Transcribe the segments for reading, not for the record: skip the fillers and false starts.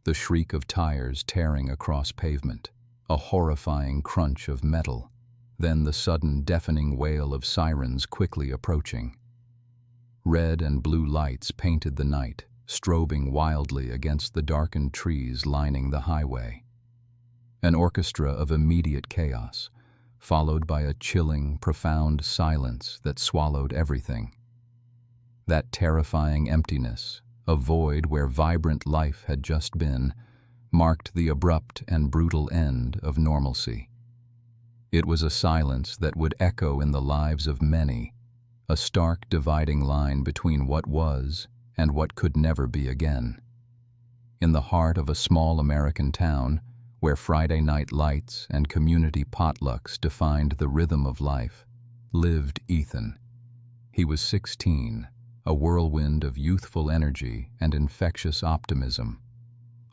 the shriek of tires tearing across pavement, a horrifying crunch of metal, then the sudden deafening wail of sirens quickly approaching. Red and blue lights painted the night, strobing wildly against the darkened trees lining the highway. An orchestra of immediate chaos, followed by a chilling, profound silence that swallowed everything. That terrifying emptiness, a void where vibrant life had just been, marked the abrupt and brutal end of normalcy. It was a silence that would echo in the lives of many, a stark dividing line between what was and what could never be again. In the heart of a small American town, where Friday night lights and community potlucks defined the rhythm of life, lived Ethan. He was 16, a whirlwind of youthful energy and infectious optimism.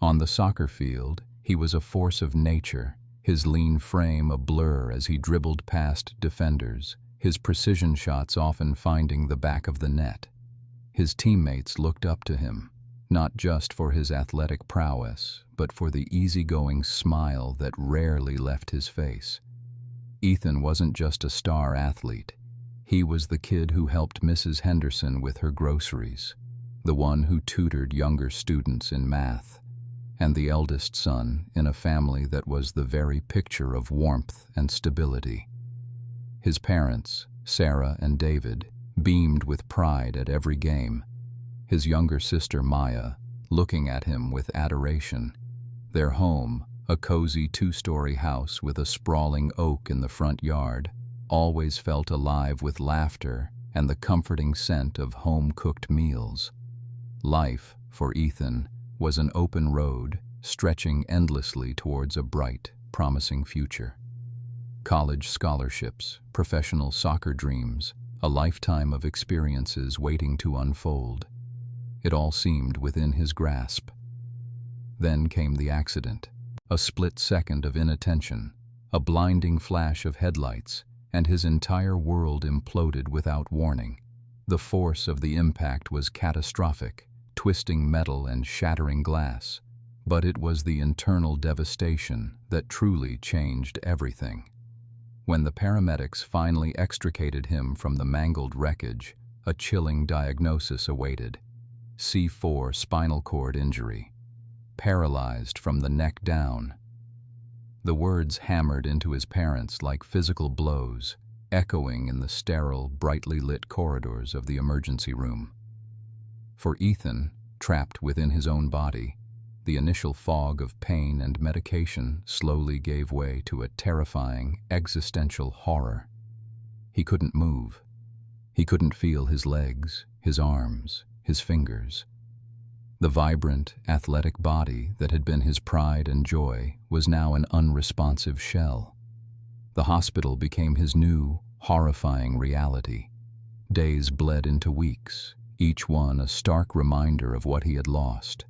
On the soccer field, he was a force of nature, his lean frame a blur as he dribbled past defenders, his precision shots often finding the back of the net. His teammates looked up to him, not just for his athletic prowess, but for the easygoing smile that rarely left his face. Ethan wasn't just a star athlete. He was the kid who helped Mrs. Henderson with her groceries, the one who tutored younger students in math, and the eldest son in a family that was the very picture of warmth and stability. His parents, Sarah and David, beamed with pride at every game, his younger sister Maya looking at him with adoration. Their home, a cozy two-story house with a sprawling oak in the front yard, always felt alive with laughter and the comforting scent of home-cooked meals. Life, for Ethan, was an open road, stretching endlessly towards a bright, promising future. College scholarships, professional soccer dreams, a lifetime of experiences waiting to unfold. It all seemed within his grasp. Then came the accident, a split second of inattention, a blinding flash of headlights, and his entire world imploded without warning. The force of the impact was catastrophic, twisting metal and shattering glass, but it was the internal devastation that truly changed everything. When the paramedics finally extricated him from the mangled wreckage, a chilling diagnosis awaited: C4 spinal cord injury, paralyzed from the neck down. The words hammered into his parents like physical blows, echoing in the sterile, brightly lit corridors of the emergency room. For Ethan, trapped within his own body, the initial fog of pain and medication slowly gave way to a terrifying, existential horror. He couldn't move. He couldn't feel his legs, his arms, his fingers. The vibrant, athletic body that had been his pride and joy was now an unresponsive shell. The hospital became his new, horrifying reality. Days bled into weeks, each one a stark reminder of what he had lost.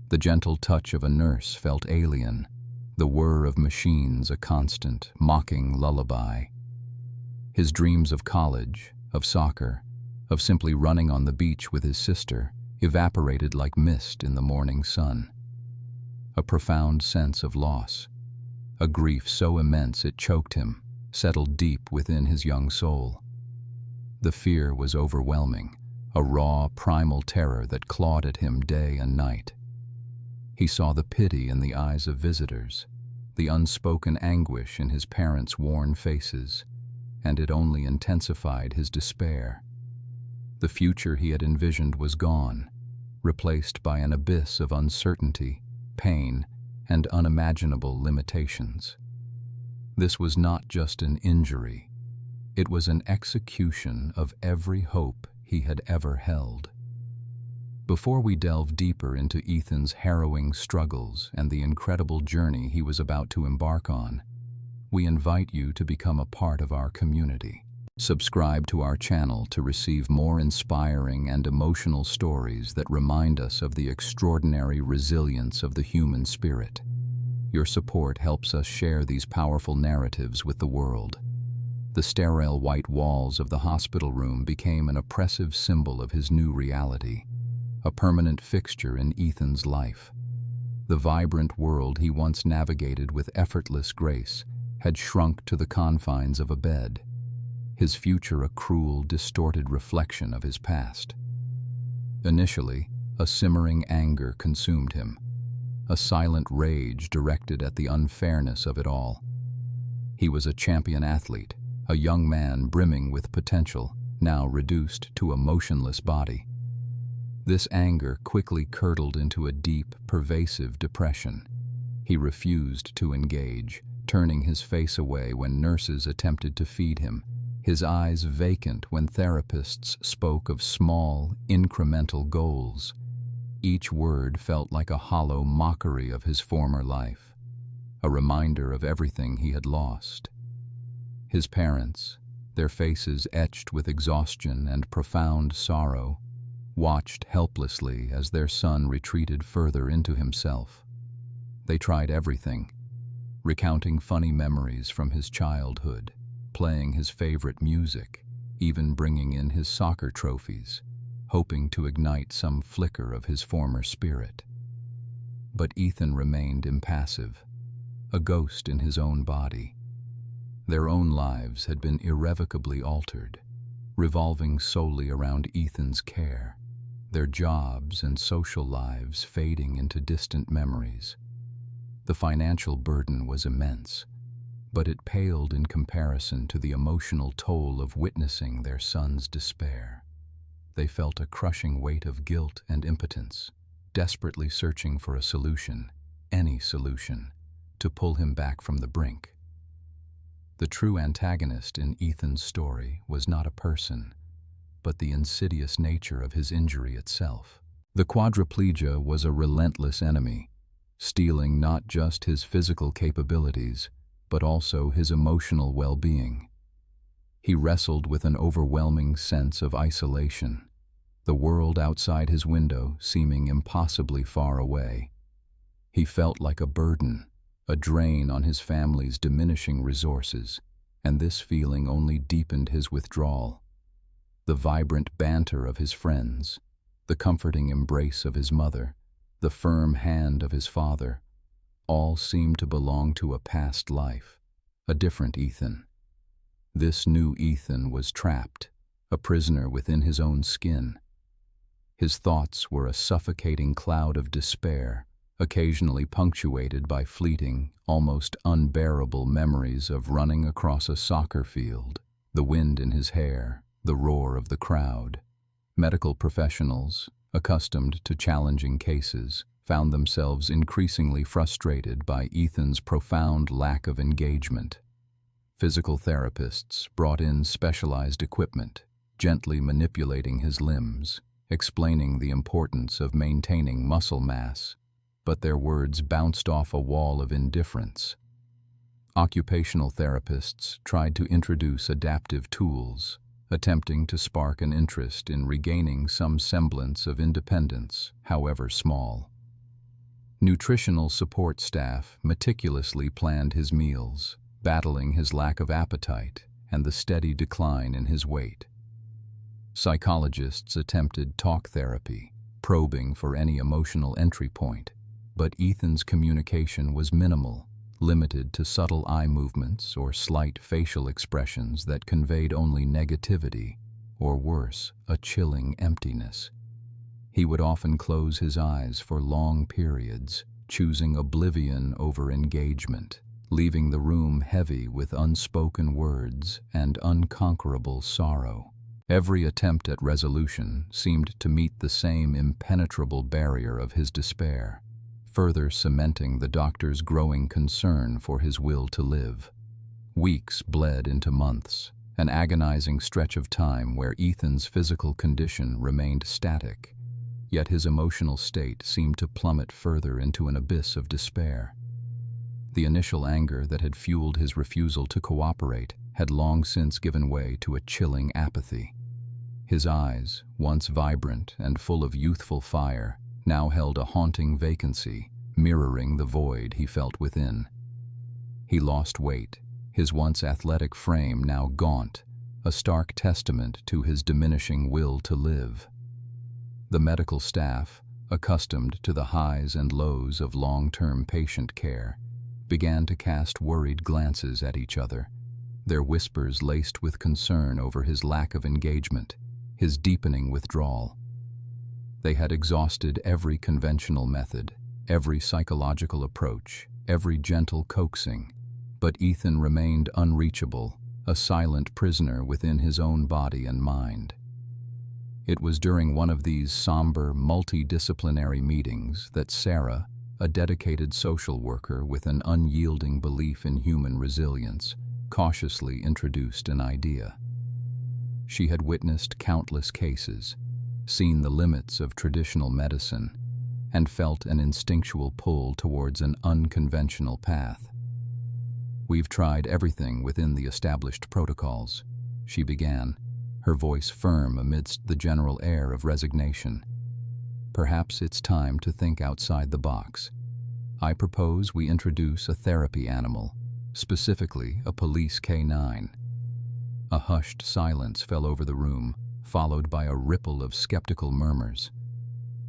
The gentle touch of a nurse felt alien, the whir of machines a constant, mocking lullaby. His dreams of college, of soccer, of simply running on the beach with his sister evaporated like mist in the morning sun. A profound sense of loss, a grief so immense it choked him, settled deep within his young soul. The fear was overwhelming, a raw, primal terror that clawed at him day and night. He saw the pity in the eyes of visitors, the unspoken anguish in his parents' worn faces, and it only intensified his despair. The future he had envisioned was gone, replaced by an abyss of uncertainty, pain, and unimaginable limitations. This was not just an injury. It was an execution of every hope he had ever held. Before we delve deeper into Ethan's harrowing struggles and the incredible journey he was about to embark on, we invite you to become a part of our community. Subscribe to our channel to receive more inspiring and emotional stories that remind us of the extraordinary resilience of the human spirit. Your support helps us share these powerful narratives with the world. The sterile white walls of the hospital room became an oppressive symbol of his new reality, a permanent fixture in Ethan's life. The vibrant world he once navigated with effortless grace had shrunk to the confines of a bed, his future a cruel, distorted reflection of his past. Initially, a simmering anger consumed him, a silent rage directed at the unfairness of it all. He was a champion athlete, a young man brimming with potential, now reduced to a motionless body. This anger quickly curdled into a deep, pervasive depression. He refused to engage, turning his face away when nurses attempted to feed him, his eyes vacant when therapists spoke of small, incremental goals. Each word felt like a hollow mockery of his former life, a reminder of everything he had lost. His parents, their faces etched with exhaustion and profound sorrow, watched helplessly as their son retreated further into himself. They tried everything, recounting funny memories from his childhood, playing his favorite music, even bringing in his soccer trophies, hoping to ignite some flicker of his former spirit. But Ethan remained impassive, a ghost in his own body. Their own lives had been irrevocably altered, revolving solely around Ethan's care, their jobs and social lives fading into distant memories. The financial burden was immense, but it paled in comparison to the emotional toll of witnessing their son's despair. They felt a crushing weight of guilt and impotence, desperately searching for a solution, any solution, to pull him back from the brink. The true antagonist in Ethan's story was not a person, but the insidious nature of his injury itself. The quadriplegia was a relentless enemy, stealing not just his physical capabilities, but also his emotional well-being. He wrestled with an overwhelming sense of isolation, the world outside his window seeming impossibly far away. He felt like a burden, a drain on his family's diminishing resources, and this feeling only deepened his withdrawal. The vibrant banter of his friends, the comforting embrace of his mother, the firm hand of his father, all seemed to belong to a past life, a different Ethan. This new Ethan was trapped, a prisoner within his own skin. His thoughts were a suffocating cloud of despair, occasionally punctuated by fleeting, almost unbearable memories of running across a soccer field, the wind in his hair, the roar of the crowd. Medical professionals, accustomed to challenging cases, found themselves increasingly frustrated by Ethan's profound lack of engagement. Physical therapists brought in specialized equipment, gently manipulating his limbs, explaining the importance of maintaining muscle mass, but their words bounced off a wall of indifference. Occupational therapists tried to introduce adaptive tools, attempting to spark an interest in regaining some semblance of independence, however small. Nutritional support staff meticulously planned his meals, battling his lack of appetite and the steady decline in his weight. Psychologists attempted talk therapy, probing for any emotional entry point, but Ethan's communication was minimal, limited to subtle eye movements or slight facial expressions that conveyed only negativity, or worse, a chilling emptiness. He would often close his eyes for long periods, choosing oblivion over engagement, leaving the room heavy with unspoken words and unconquerable sorrow. Every attempt at resolution seemed to meet the same impenetrable barrier of his despair, further cementing the doctor's growing concern for his will to live. Weeks bled into months, an agonizing stretch of time where Ethan's physical condition remained static, yet his emotional state seemed to plummet further into an abyss of despair. The initial anger that had fueled his refusal to cooperate had long since given way to a chilling apathy. His eyes, once vibrant and full of youthful fire, now held a haunting vacancy, mirroring the void he felt within. He lost weight, his once athletic frame now gaunt, a stark testament to his diminishing will to live. The medical staff, accustomed to the highs and lows of long-term patient care, began to cast worried glances at each other, their whispers laced with concern over his lack of engagement, his deepening withdrawal. They had exhausted every conventional method, every psychological approach, every gentle coaxing, but Ethan remained unreachable, a silent prisoner within his own body and mind. It was during one of these somber, multidisciplinary meetings that Sarah, a dedicated social worker with an unyielding belief in human resilience, cautiously introduced an idea. She had witnessed countless cases, seen the limits of traditional medicine, and felt an instinctual pull towards an unconventional path. "We've tried everything within the established protocols," she began, her voice firm amidst the general air of resignation. "Perhaps it's time to think outside the box. I propose we introduce a therapy animal, specifically a police K9. A hushed silence fell over the room, followed by a ripple of skeptical murmurs.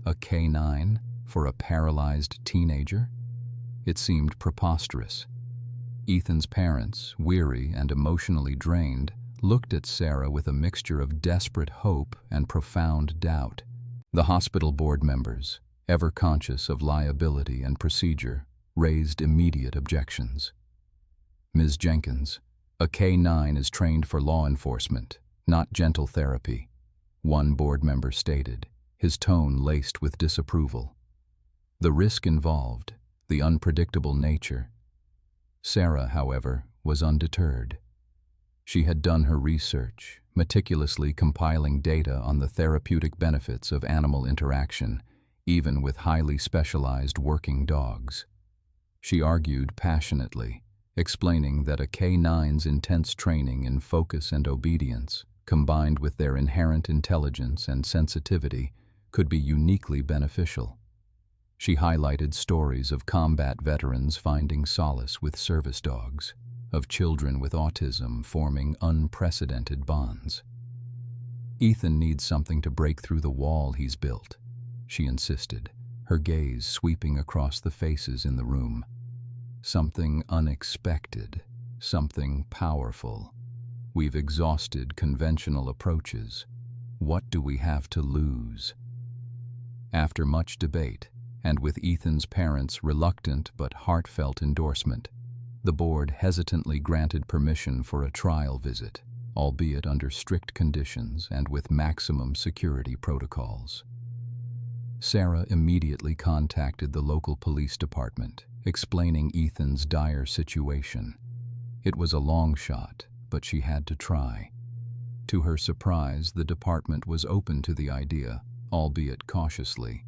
A K9 for a paralyzed teenager? It seemed preposterous. Ethan's parents, weary and emotionally drained, looked at Sarah with a mixture of desperate hope and profound doubt. The hospital board members, ever conscious of liability and procedure, raised immediate objections. "Ms. Jenkins, a K9 is trained for law enforcement, not gentle therapy," one board member stated, his tone laced with disapproval. "The risk involved, the unpredictable nature." Sarah, however, was undeterred. She had done her research, meticulously compiling data on the therapeutic benefits of animal interaction, even with highly specialized working dogs. She argued passionately, explaining that a K9's intense training in focus and obedience, combined with their inherent intelligence and sensitivity, could be uniquely beneficial. She highlighted stories of combat veterans finding solace with service dogs, of children with autism forming unprecedented bonds. "Ethan needs something to break through the wall he's built," she insisted, her gaze sweeping across the faces in the room. "Something unexpected, something powerful. We've exhausted conventional approaches. What do we have to lose?" After much debate, and with Ethan's parents' reluctant but heartfelt endorsement, the board hesitantly granted permission for a trial visit, albeit under strict conditions and with maximum security protocols. Sarah immediately contacted the local police department, explaining Ethan's dire situation. It was a long shot, but she had to try. To her surprise, the department was open to the idea, albeit cautiously.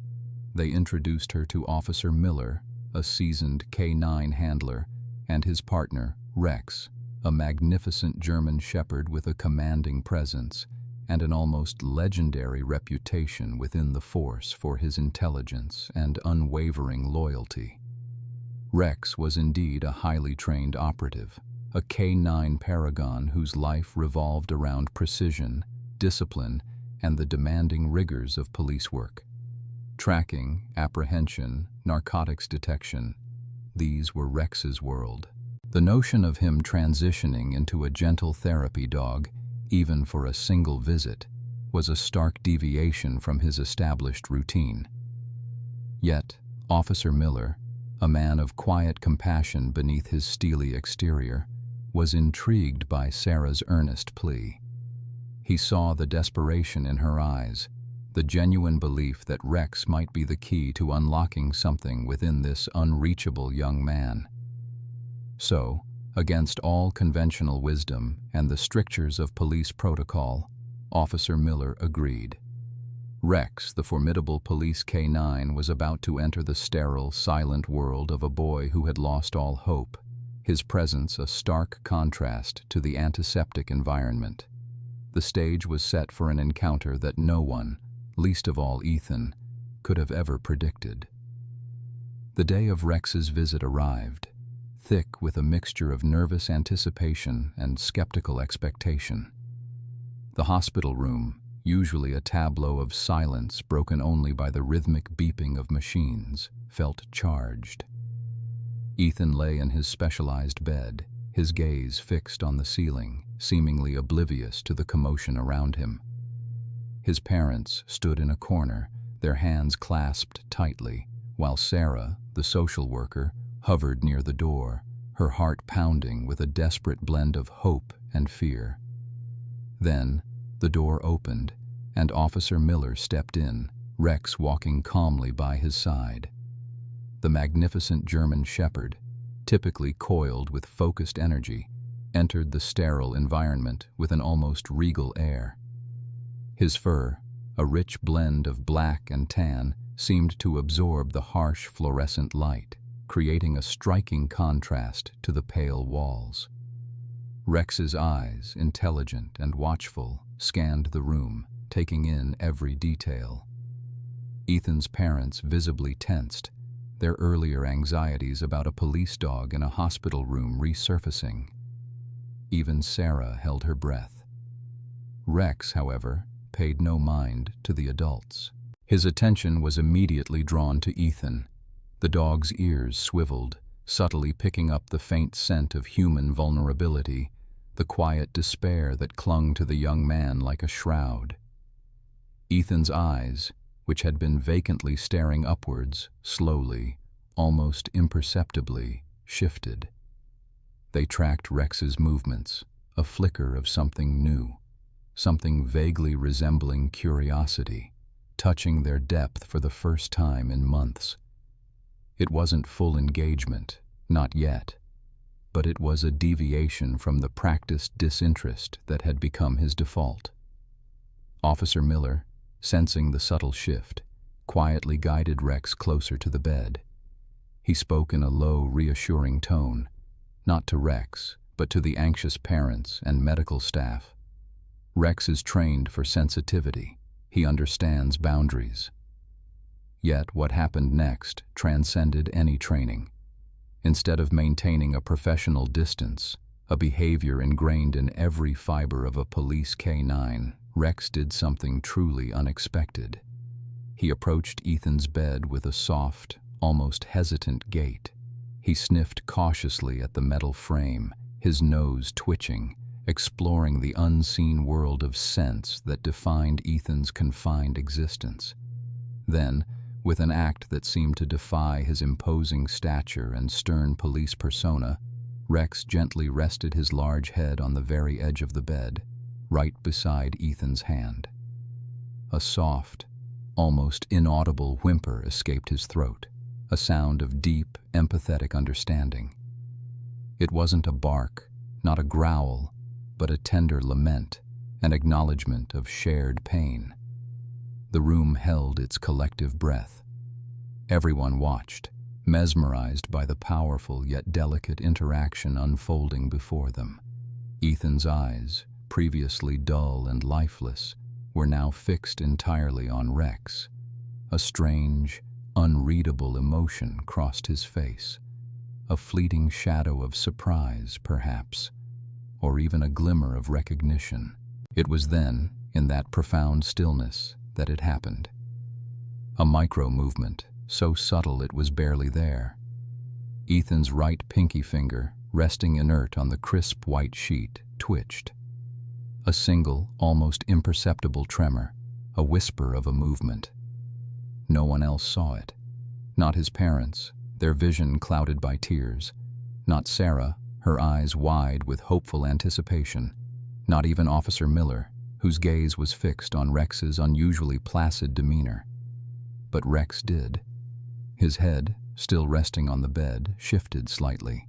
They introduced her to Officer Miller, a seasoned K9 handler, and his partner, Rex, a magnificent German shepherd with a commanding presence and an almost legendary reputation within the force for his intelligence and unwavering loyalty. Rex was indeed a highly trained operative, a K9 paragon whose life revolved around precision, discipline, and the demanding rigors of police work. Tracking, apprehension, narcotics detection, these were Rex's world. The notion of him transitioning into a gentle therapy dog, even for a single visit, was a stark deviation from his established routine. Yet, Officer Miller, a man of quiet compassion beneath his steely exterior, was intrigued by Sarah's earnest plea. He saw the desperation in her eyes, the genuine belief that Rex might be the key to unlocking something within this unreachable young man. So, against all conventional wisdom and the strictures of police protocol, Officer Miller agreed. Rex, the formidable police K9, was about to enter the sterile, silent world of a boy who had lost all hope, his presence a stark contrast to the antiseptic environment. The stage was set for an encounter that no one, least of all Ethan, could have ever predicted. The day of Rex's visit arrived, thick with a mixture of nervous anticipation and skeptical expectation. The hospital room, usually a tableau of silence broken only by the rhythmic beeping of machines, felt charged. Ethan lay in his specialized bed, his gaze fixed on the ceiling, seemingly oblivious to the commotion around him. His parents stood in a corner, their hands clasped tightly, while Sarah, the social worker, hovered near the door, her heart pounding with a desperate blend of hope and fear. Then, the door opened, and Officer Miller stepped in, Rex walking calmly by his side. The magnificent German Shepherd, typically coiled with focused energy, entered the sterile environment with an almost regal air. His fur, a rich blend of black and tan, seemed to absorb the harsh fluorescent light, creating a striking contrast to the pale walls. Rex's eyes, intelligent and watchful, scanned the room, taking in every detail. Ethan's parents visibly tensed, their earlier anxieties about a police dog in a hospital room resurfacing. Even Sarah held her breath. Rex, however, paid no mind to the adults. His attention was immediately drawn to Ethan. The dog's ears swiveled, subtly picking up the faint scent of human vulnerability, the quiet despair that clung to the young man like a shroud. Ethan's eyes, which had been vacantly staring upwards, slowly, almost imperceptibly, shifted. They tracked Rex's movements, a flicker of something new, something vaguely resembling curiosity, touching their depth for the first time in months. It wasn't full engagement, not yet, but it was a deviation from the practiced disinterest that had become his default. Officer Miller, sensing the subtle shift, quietly guided Rex closer to the bed. He spoke in a low, reassuring tone, not to Rex, but to the anxious parents and medical staff. Rex is trained for sensitivity. He understands boundaries. Yet what happened next transcended any training. Instead of maintaining a professional distance, a behavior ingrained in every fiber of a police K-9, Rex did something truly unexpected. He approached Ethan's bed with a soft, almost hesitant gait. He sniffed cautiously at the metal frame, his nose twitching, exploring the unseen world of sense that defined Ethan's confined existence. Then, with an act that seemed to defy his imposing stature and stern police persona, Rex gently rested his large head on the very edge of the bed, right beside Ethan's hand. A soft, almost inaudible whimper escaped his throat, a sound of deep, empathetic understanding. It wasn't a bark, not a growl, but a tender lament, an acknowledgement of shared pain. The room held its collective breath. Everyone watched, mesmerized by the powerful yet delicate interaction unfolding before them. Ethan's eyes, previously dull and lifeless, were now fixed entirely on Rex. A strange, unreadable emotion crossed his face, a fleeting shadow of surprise, perhaps, or even a glimmer of recognition. It was then, in that profound stillness, that it happened. A micro-movement, so subtle it was barely there. Ethan's right pinky finger, resting inert on the crisp white sheet, twitched. A single, almost imperceptible tremor, a whisper of a movement. No one else saw it. Not his parents, their vision clouded by tears. Not Sarah, her eyes wide with hopeful anticipation. Not even Officer Miller, whose gaze was fixed on Rex's unusually placid demeanor. But Rex did. His head, still resting on the bed, shifted slightly.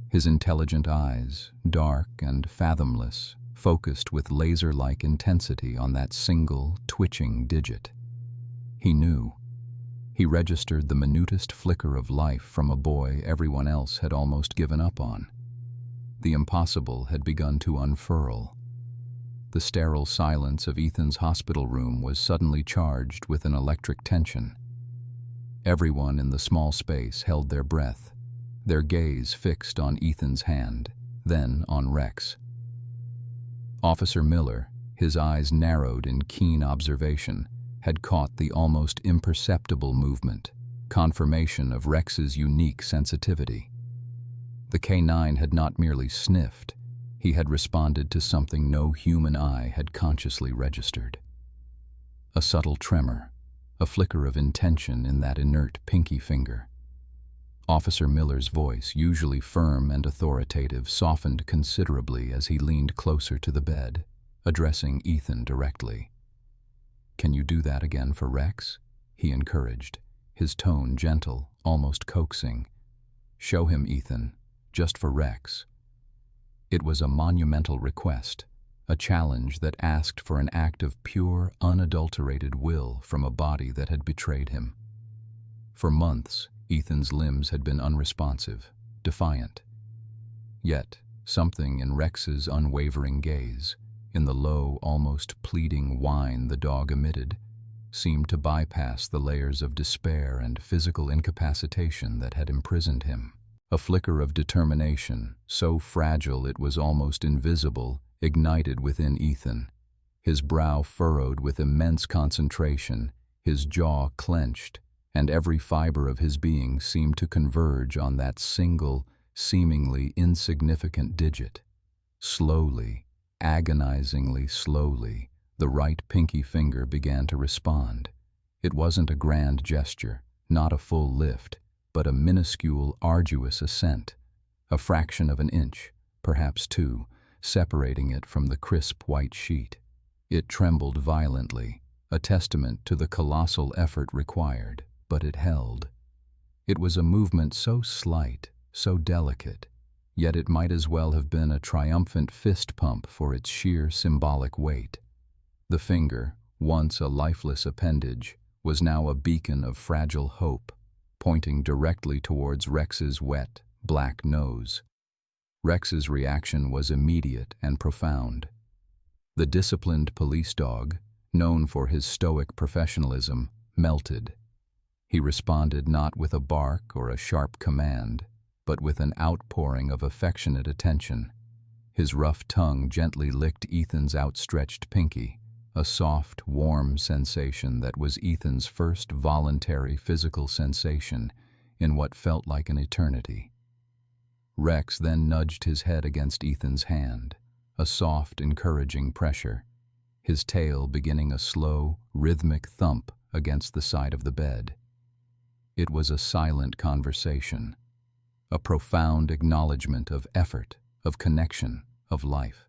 His intelligent eyes, dark and fathomless, focused with laser-like intensity on that single, twitching digit. He knew. He registered the minutest flicker of life from a boy everyone else had almost given up on. The impossible had begun to unfurl. The sterile silence of Ethan's hospital room was suddenly charged with an electric tension. Everyone in the small space held their breath, their gaze fixed on Ethan's hand, then on Rex. Officer Miller, his eyes narrowed in keen observation, had caught the almost imperceptible movement, confirmation of Rex's unique sensitivity. The canine had not merely sniffed, he had responded to something no human eye had consciously registered. A subtle tremor, a flicker of intention in that inert pinky finger. Officer Miller's voice, usually firm and authoritative, softened considerably as he leaned closer to the bed, addressing Ethan directly. "Can you do that again for Rex?" he encouraged, his tone gentle, almost coaxing. "Show him, Ethan, just for Rex." It was a monumental request, a challenge that asked for an act of pure, unadulterated will from a body that had betrayed him. For months, Ethan's limbs had been unresponsive, defiant. Yet, something in Rex's unwavering gaze, in the low, almost pleading whine the dog emitted, seemed to bypass the layers of despair and physical incapacitation that had imprisoned him. A flicker of determination, so fragile it was almost invisible, ignited within Ethan. His brow furrowed with immense concentration, his jaw clenched, and every fiber of his being seemed to converge on that single, seemingly insignificant digit. Slowly, agonizingly slowly, the right pinky finger began to respond. It wasn't a grand gesture, not a full lift, but a minuscule, arduous ascent, a fraction of an inch, perhaps two, separating it from the crisp white sheet. It trembled violently, a testament to the colossal effort required, but it held. It was a movement so slight, so delicate, yet it might as well have been a triumphant fist pump for its sheer symbolic weight. The finger, once a lifeless appendage, was now a beacon of fragile hope, pointing directly towards Rex's wet, black nose. Rex's reaction was immediate and profound. The disciplined police dog, known for his stoic professionalism, melted. He responded not with a bark or a sharp command, but with an outpouring of affectionate attention. His rough tongue gently licked Ethan's outstretched pinky, a soft, warm sensation that was Ethan's first voluntary physical sensation in what felt like an eternity. Rex then nudged his head against Ethan's hand, a soft, encouraging pressure, his tail beginning a slow, rhythmic thump against the side of the bed. It was a silent conversation, a profound acknowledgement of effort, of connection, of life.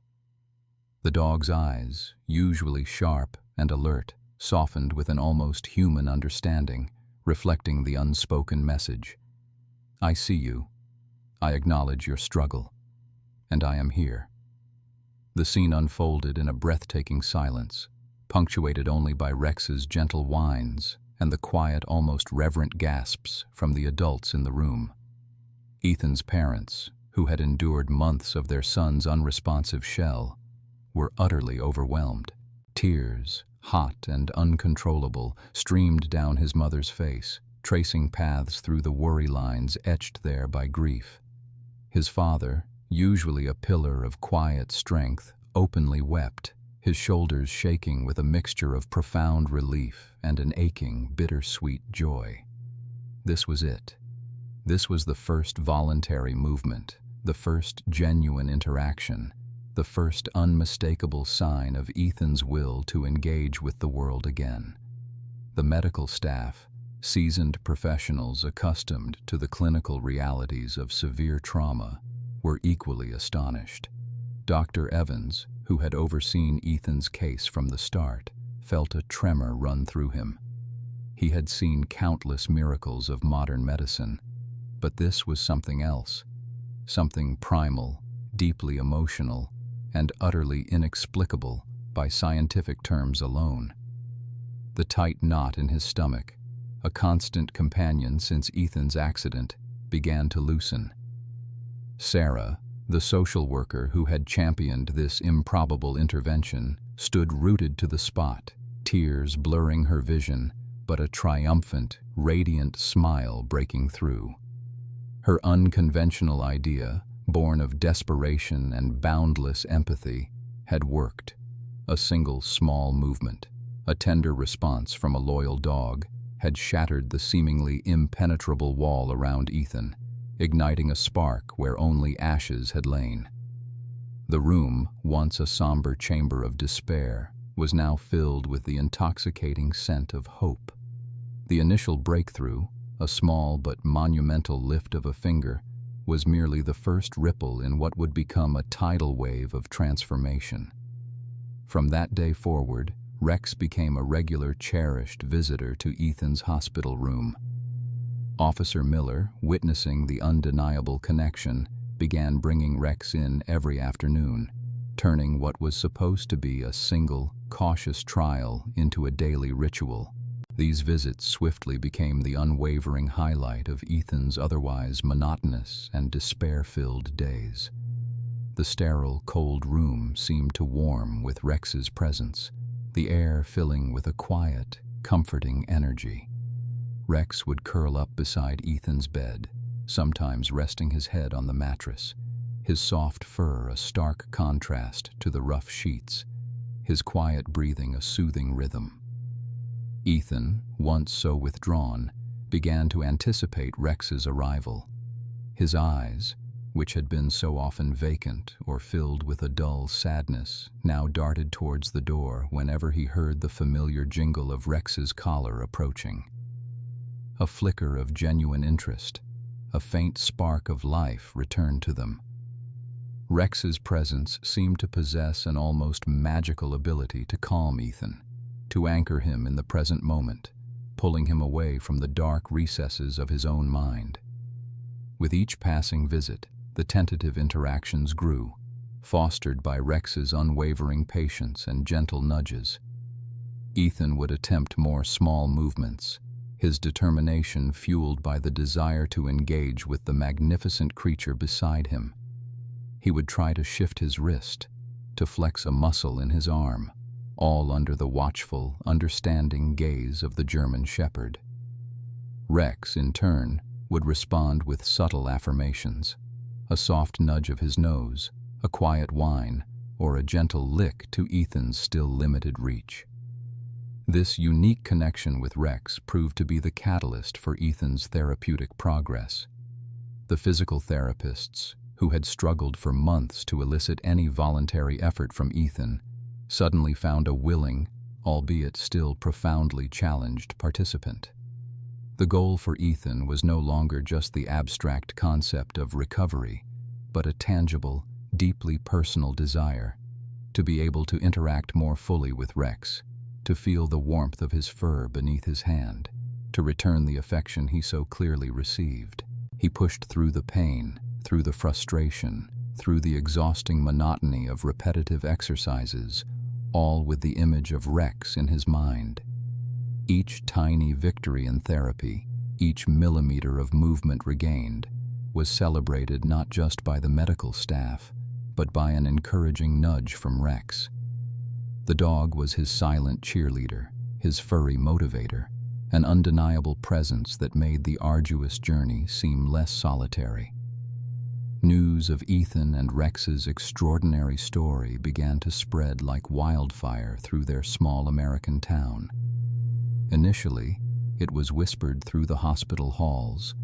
The dog's eyes, usually sharp and alert, softened with an almost human understanding, reflecting the unspoken message. "I see you. I acknowledge your struggle. And I am here." The scene unfolded in a breathtaking silence, punctuated only by Rex's gentle whines and the quiet, almost reverent gasps from the adults in the room. Ethan's parents, who had endured months of their son's unresponsive shell, were utterly overwhelmed. Tears, hot and uncontrollable, streamed down his mother's face, tracing paths through the worry lines etched there by grief. His father, usually a pillar of quiet strength, openly wept, his shoulders shaking with a mixture of profound relief and an aching, bittersweet joy. This was it. This was the first voluntary movement, the first genuine interaction, the first unmistakable sign of Ethan's will to engage with the world again. The medical staff, seasoned professionals accustomed to the clinical realities of severe trauma, were equally astonished. Dr. Evans, who had overseen Ethan's case from the start, felt a tremor run through him. He had seen countless miracles of modern medicine, but this was something else, something primal, deeply emotional, and utterly inexplicable by scientific terms alone. The tight knot in his stomach, a constant companion since Ethan's accident, began to loosen. Sarah, the social worker who had championed this improbable intervention, stood rooted to the spot, tears blurring her vision, but a triumphant, radiant smile breaking through. Her unconventional idea, born of desperation and boundless empathy, had worked. A single small movement, a tender response from a loyal dog, had shattered the seemingly impenetrable wall around Ethan, igniting a spark where only ashes had lain. The room, once a somber chamber of despair, was now filled with the intoxicating scent of hope. The initial breakthrough, a small but monumental lift of a finger, was merely the first ripple in what would become a tidal wave of transformation. From that day forward, Rex became a regular, cherished visitor to Ethan's hospital room. Officer Miller, witnessing the undeniable connection, began bringing Rex in every afternoon, turning what was supposed to be a single, cautious trial into a daily ritual. These visits swiftly became the unwavering highlight of Ethan's otherwise monotonous and despair-filled days. The sterile, cold room seemed to warm with Rex's presence, the air filling with a quiet, comforting energy. Rex would curl up beside Ethan's bed, sometimes resting his head on the mattress, his soft fur a stark contrast to the rough sheets, his quiet breathing a soothing rhythm. Ethan, once so withdrawn, began to anticipate Rex's arrival. His eyes, which had been so often vacant or filled with a dull sadness, now darted towards the door whenever he heard the familiar jingle of Rex's collar approaching. A flicker of genuine interest, a faint spark of life returned to them. Rex's presence seemed to possess an almost magical ability to calm Ethan, to anchor him in the present moment, pulling him away from the dark recesses of his own mind. With each passing visit, the tentative interactions grew, fostered by Rex's unwavering patience and gentle nudges. Ethan would attempt more small movements, his determination fueled by the desire to engage with the magnificent creature beside him. He would try to shift his wrist, to flex a muscle in his arm, all under the watchful, understanding gaze of the German shepherd. Rex, in turn, would respond with subtle affirmations, a soft nudge of his nose, a quiet whine, or a gentle lick to Ethan's still limited reach. This unique connection with Rex proved to be the catalyst for Ethan's therapeutic progress. The physical therapists, who had struggled for months to elicit any voluntary effort from Ethan, suddenly found a willing, albeit still profoundly challenged participant. The goal for Ethan was no longer just the abstract concept of recovery, but a tangible, deeply personal desire to be able to interact more fully with Rex, to feel the warmth of his fur beneath his hand, to return the affection he so clearly received. He pushed through the pain, through the frustration, through the exhausting monotony of repetitive exercises, all with the image of Rex in his mind. Each tiny victory in therapy, each millimeter of movement regained, was celebrated not just by the medical staff, but by an encouraging nudge from Rex. The dog was his silent cheerleader, his furry motivator, an undeniable presence that made the arduous journey seem less solitary. News of Ethan and Rex's extraordinary story began to spread like wildfire through their small American town. Initially, it was whispered through the hospital halls,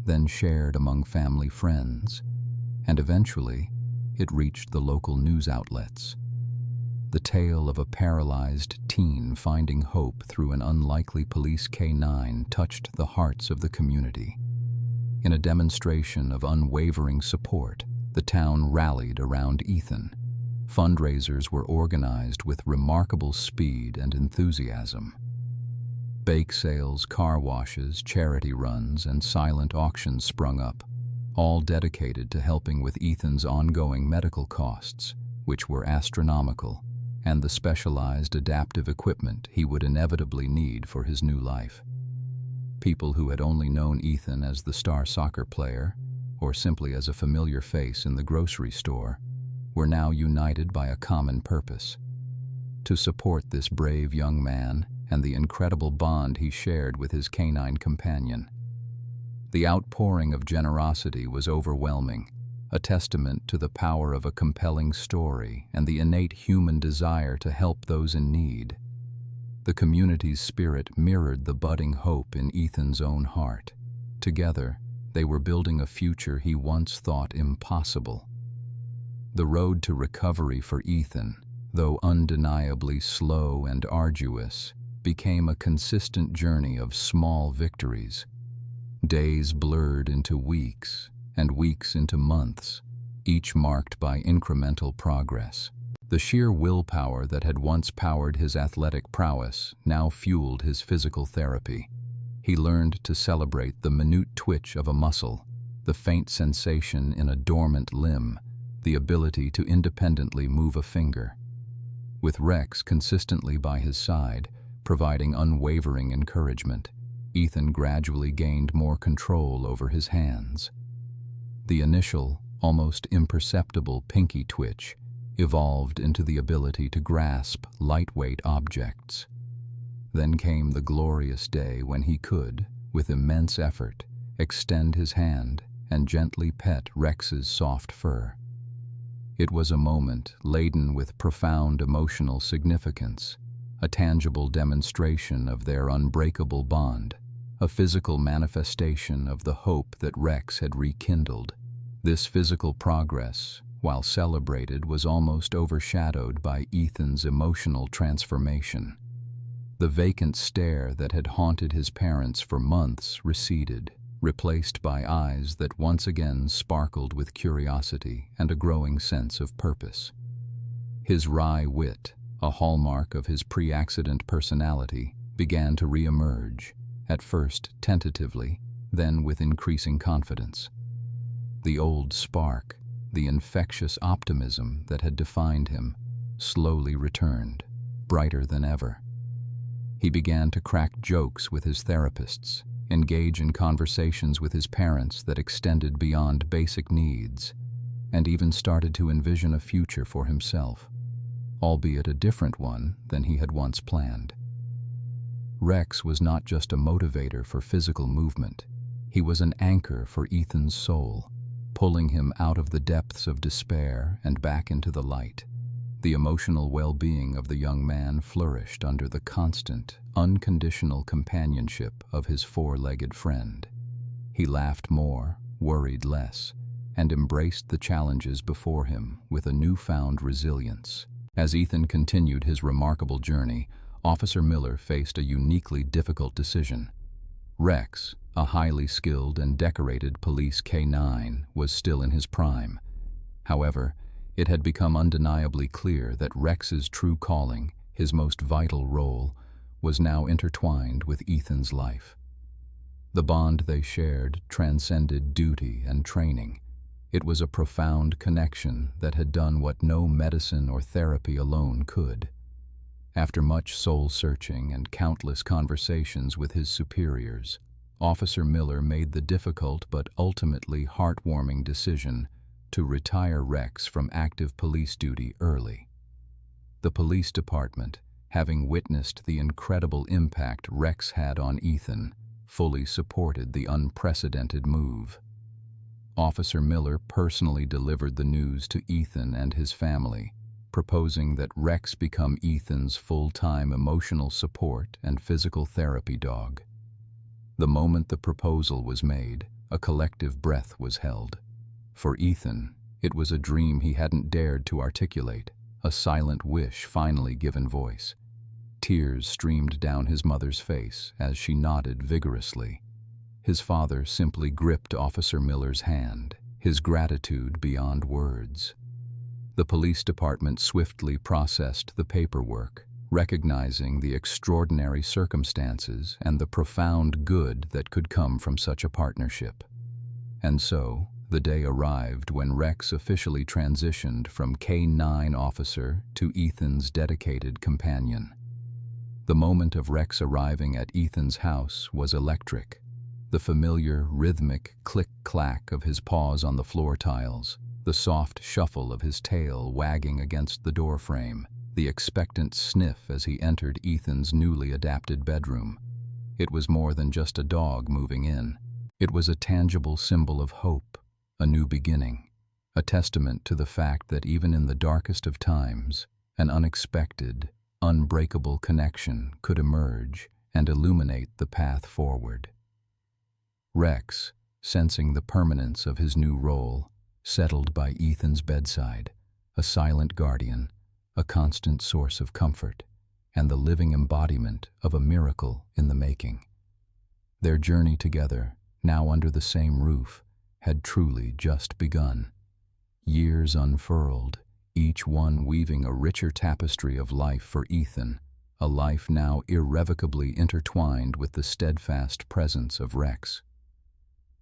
then shared among family friends, and eventually, it reached the local news outlets. The tale of a paralyzed teen finding hope through an unlikely police canine touched the hearts of the community. In a demonstration of unwavering support, the town rallied around Ethan. Fundraisers were organized with remarkable speed and enthusiasm. Bake sales, car washes, charity runs, and silent auctions sprung up, all dedicated to helping with Ethan's ongoing medical costs, which were astronomical, and the specialized adaptive equipment he would inevitably need for his new life. People who had only known Ethan as the star soccer player, or simply as a familiar face in the grocery store, were now united by a common purpose: to support this brave young man and the incredible bond he shared with his canine companion. The outpouring of generosity was overwhelming, a testament to the power of a compelling story and the innate human desire to help those in need. The community's spirit mirrored the budding hope in Ethan's own heart. Together, they were building a future he once thought impossible. The road to recovery for Ethan, though undeniably slow and arduous, became a consistent journey of small victories. Days blurred into weeks, and weeks into months, each marked by incremental progress. The sheer willpower that had once powered his athletic prowess now fueled his physical therapy. He learned to celebrate the minute twitch of a muscle, the faint sensation in a dormant limb, the ability to independently move a finger. With Rex consistently by his side, providing unwavering encouragement, Ethan gradually gained more control over his hands. The initial, almost imperceptible pinky twitch evolved into the ability to grasp lightweight objects. Then came the glorious day when he could, with immense effort, extend his hand and gently pet Rex's soft fur. It was a moment laden with profound emotional significance, a tangible demonstration of their unbreakable bond, a physical manifestation of the hope that Rex had rekindled. This physical progress, while celebrated, was almost overshadowed by Ethan's emotional transformation. The vacant stare that had haunted his parents for months receded, replaced by eyes that once again sparkled with curiosity and a growing sense of purpose. His wry wit, a hallmark of his pre-accident personality, began to re-emerge, at first tentatively, then with increasing confidence. The old spark, the infectious optimism that had defined him, slowly returned, brighter than ever. He began to crack jokes with his therapists, engage in conversations with his parents that extended beyond basic needs, and even started to envision a future for himself, albeit a different one than he had once planned. Rex was not just a motivator for physical movement, he was an anchor for Ethan's soul, pulling him out of the depths of despair and back into the light. The emotional well-being of the young man flourished under the constant, unconditional companionship of his four-legged friend. He laughed more, worried less, and embraced the challenges before him with a newfound resilience. As Ethan continued his remarkable journey, Officer Miller faced a uniquely difficult decision. Rex, a highly skilled and decorated police K-9, was still in his prime. However, it had become undeniably clear that Rex's true calling, his most vital role, was now intertwined with Ethan's life. The bond they shared transcended duty and training. It was a profound connection that had done what no medicine or therapy alone could. After much soul-searching and countless conversations with his superiors, Officer Miller made the difficult but ultimately heartwarming decision to retire Rex from active police duty early. The police department, having witnessed the incredible impact Rex had on Ethan, fully supported the unprecedented move. Officer Miller personally delivered the news to Ethan and his family, proposing that Rex become Ethan's full-time emotional support and physical therapy dog. The moment the proposal was made, a collective breath was held. For Ethan, it was a dream he hadn't dared to articulate, a silent wish finally given voice. Tears streamed down his mother's face as she nodded vigorously. His father simply gripped Officer Miller's hand, his gratitude beyond words. The police department swiftly processed the paperwork, recognizing the extraordinary circumstances and the profound good that could come from such a partnership. And so, the day arrived when Rex officially transitioned from K-9 officer to Ethan's dedicated companion. The moment of Rex arriving at Ethan's house was electric. The familiar, rhythmic click-clack of his paws on the floor tiles, the soft shuffle of his tail wagging against the doorframe, the expectant sniff as he entered Ethan's newly adapted bedroom. It was more than just a dog moving in. It was a tangible symbol of hope, a new beginning. a testament to the fact that even in the darkest of times, an unexpected, unbreakable connection could emerge and illuminate the path forward. Rex, sensing the permanence of his new role, settled by Ethan's bedside, a silent guardian, a constant source of comfort, and the living embodiment of a miracle in the making. Their journey together, now under the same roof, had truly just begun. Years unfurled, each one weaving a richer tapestry of life for Ethan, a life now irrevocably intertwined with the steadfast presence of Rex.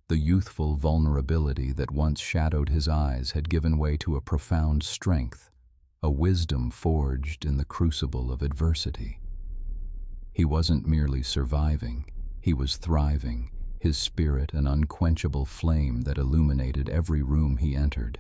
The youthful vulnerability that once shadowed his eyes had given way to a profound strength, a wisdom forged in the crucible of adversity. He wasn't merely surviving, he was thriving, his spirit an unquenchable flame that illuminated every room he entered.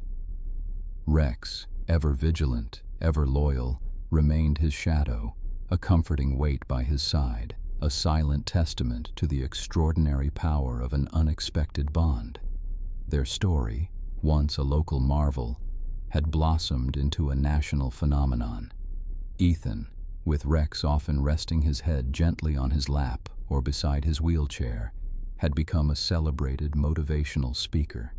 Rex, ever vigilant, ever loyal, remained his shadow, a comforting weight by his side, a silent testament to the extraordinary power of an unexpected bond. Their story, once a local marvel, had blossomed into a national phenomenon. Ethan, with Rex often resting his head gently on his lap or beside his wheelchair, had become a celebrated motivational speaker.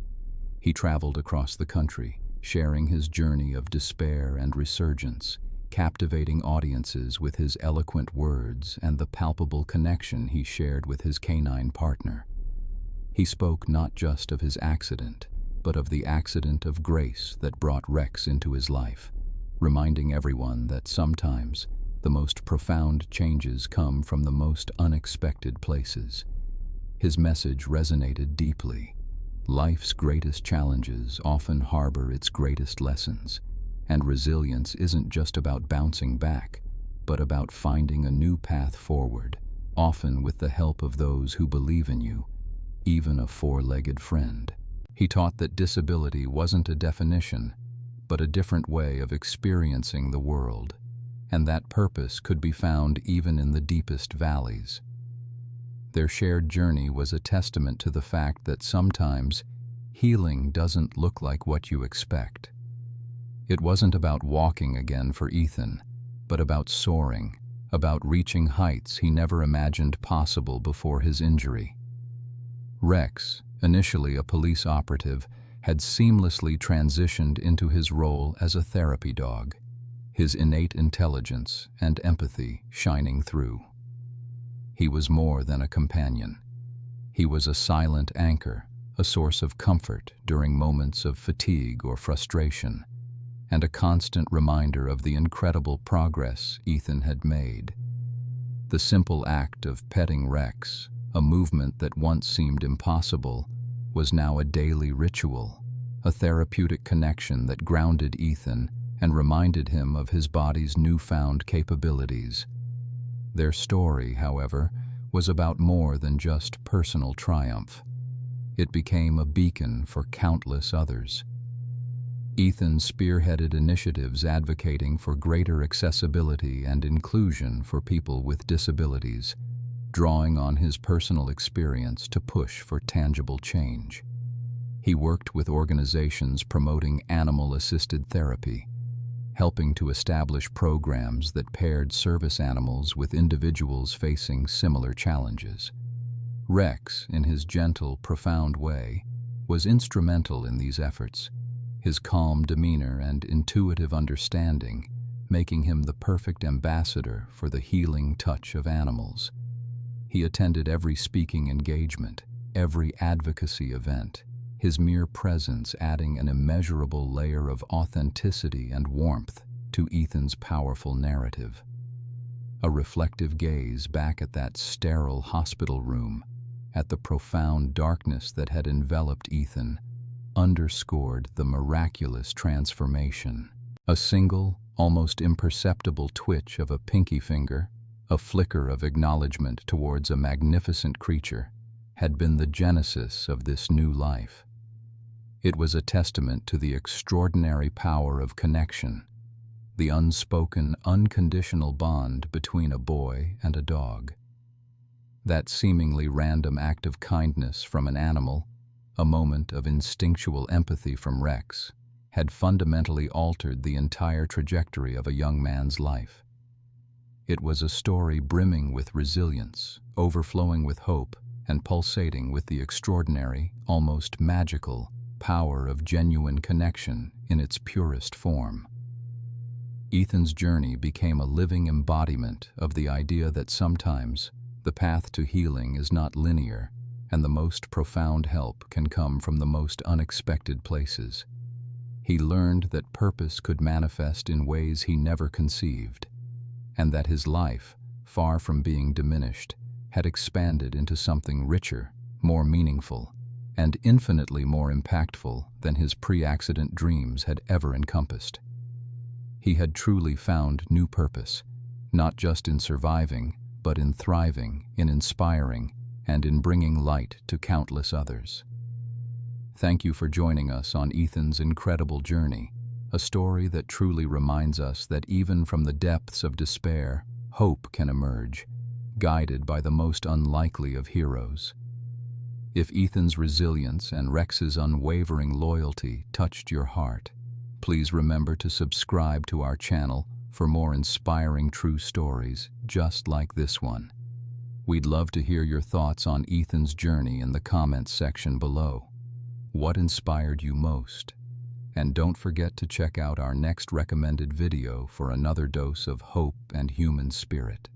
He traveled across the country, sharing his journey of despair and resurgence, captivating audiences with his eloquent words and the palpable connection he shared with his canine partner. He spoke not just of his accident, but of the accident of grace that brought Rex into his life, reminding everyone that sometimes the most profound changes come from the most unexpected places. His message resonated deeply. Life's greatest challenges often harbor its greatest lessons, and resilience isn't just about bouncing back, but about finding a new path forward, often with the help of those who believe in you, even a four-legged friend. He taught that disability wasn't a definition, but a different way of experiencing the world, and that purpose could be found even in the deepest valleys. Their shared journey was a testament to the fact that sometimes healing doesn't look like what you expect. It wasn't about walking again for Ethan, but about soaring, about reaching heights he never imagined possible before his injury. Rex, initially a police operative, had seamlessly transitioned into his role as a therapy dog, his innate intelligence and empathy shining through. He was more than a companion. He was a silent anchor, a source of comfort during moments of fatigue or frustration, and a constant reminder of the incredible progress Ethan had made. The simple act of petting Rex, a movement that once seemed impossible, was now a daily ritual, a therapeutic connection that grounded Ethan and reminded him of his body's newfound capabilities. Their story, however, was about more than just personal triumph. It became a beacon for countless others. Ethan spearheaded initiatives advocating for greater accessibility and inclusion for people with disabilities, drawing on his personal experience to push for tangible change. He worked with organizations promoting animal-assisted therapy, helping to establish programs that paired service animals with individuals facing similar challenges. Rex, in his gentle, profound way, was instrumental in these efforts, his calm demeanor and intuitive understanding making him the perfect ambassador for the healing touch of animals. He attended every speaking engagement, every advocacy event, his mere presence adding an immeasurable layer of authenticity and warmth to Ethan's powerful narrative. A reflective gaze back at that sterile hospital room, at the profound darkness that had enveloped Ethan, underscored the miraculous transformation. A single, almost imperceptible twitch of a pinky finger, a flicker of acknowledgement towards a magnificent creature, had been the genesis of this new life. It was a testament to the extraordinary power of connection, the unspoken, unconditional bond between a boy and a dog. That seemingly random act of kindness from an animal, a moment of instinctual empathy from Rex, had fundamentally altered the entire trajectory of a young man's life. It was a story brimming with resilience, overflowing with hope, and pulsating with the extraordinary, almost magical, power of genuine connection in its purest form. Ethan's journey became a living embodiment of the idea that sometimes the path to healing is not linear, and the most profound help can come from the most unexpected places. He learned that purpose could manifest in ways he never conceived, and that his life, far from being diminished, had expanded into something richer, more meaningful, and infinitely more impactful than his pre-accident dreams had ever encompassed. He had truly found new purpose, not just in surviving, but in thriving, in inspiring, and in bringing light to countless others. Thank you for joining us on Ethan's incredible journey, a story that truly reminds us that even from the depths of despair, hope can emerge, guided by the most unlikely of heroes. If Ethan's resilience and Rex's unwavering loyalty touched your heart, please remember to subscribe to our channel for more inspiring true stories just like this one. We'd love to hear your thoughts on Ethan's journey in the comments section below. What inspired you most? And don't forget to check out our next recommended video for another dose of hope and human spirit.